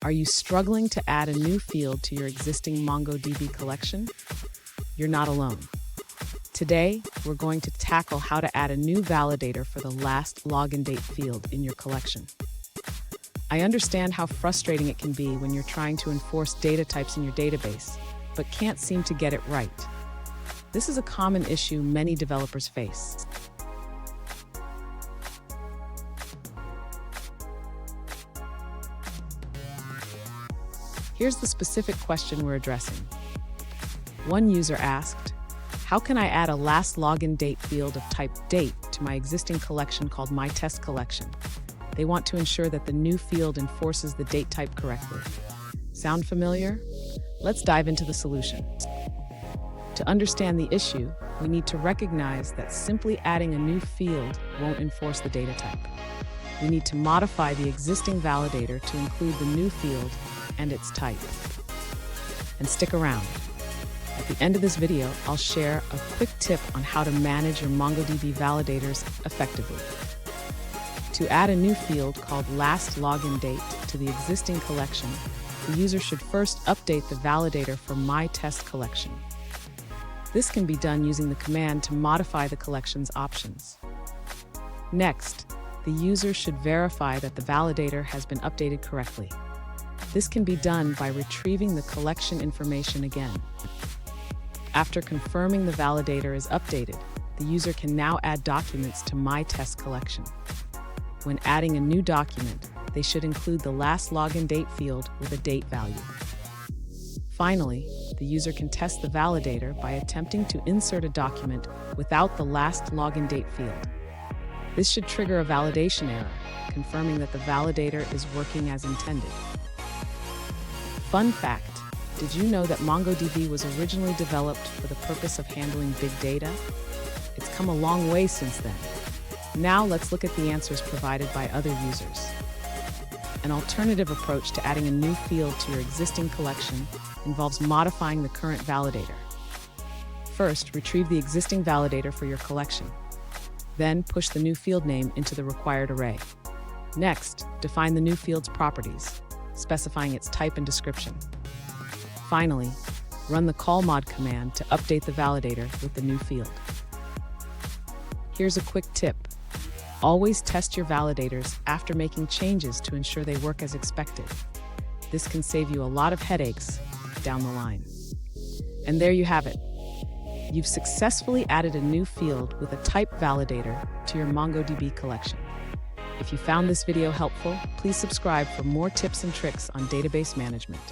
Are you struggling to add a new field to your existing MongoDB collection? You're not alone. Today, we're going to tackle how to add a new validator for the last login date field in your collection. I understand how frustrating it can be when you're trying to enforce data types in your database, but can't seem to get it right. This is a common issue many developers face. Here's the specific question we're addressing. One user asked, how can I add a last login date field of type date to my existing collection called My Test Collection? They want to ensure that the new field enforces the date type correctly. Sound familiar? Let's dive into the solution. To understand the issue, we need to recognize that simply adding a new field won't enforce the data type. We need to modify the existing validator to include the new field and its type. And stick around. At the end of this video, I'll share a quick tip on how to manage your MongoDB validators effectively. To add a new field called last login date to the existing collection, the user should first update the validator for My Test Collection. This can be done using the command to modify the collection's options. Next, the user should verify that the validator has been updated correctly. This can be done by retrieving the collection information again. After confirming the validator is updated, the user can now add documents to My Test Collection. When adding a new document, they should include the last login date field with a date value. Finally, the user can test the validator by attempting to insert a document without the last login date field. This should trigger a validation error, confirming that the validator is working as intended. Fun fact, did you know that MongoDB was originally developed for the purpose of handling big data? It's come a long way since then. Now let's look at the answers provided by other users. An alternative approach to adding a new field to your existing collection involves modifying the current validator. First, retrieve the existing validator for your collection. Then, push the new field name into the required array. Next, define the new field's properties, specifying its type and description. Finally, run the callmod command to update the validator with the new field. Here's a quick tip. Always test your validators after making changes to ensure they work as expected. This can save you a lot of headaches down the line. And there you have it. You've successfully added a new field with a type validator to your MongoDB collection. If you found this video helpful, please subscribe for more tips and tricks on database management.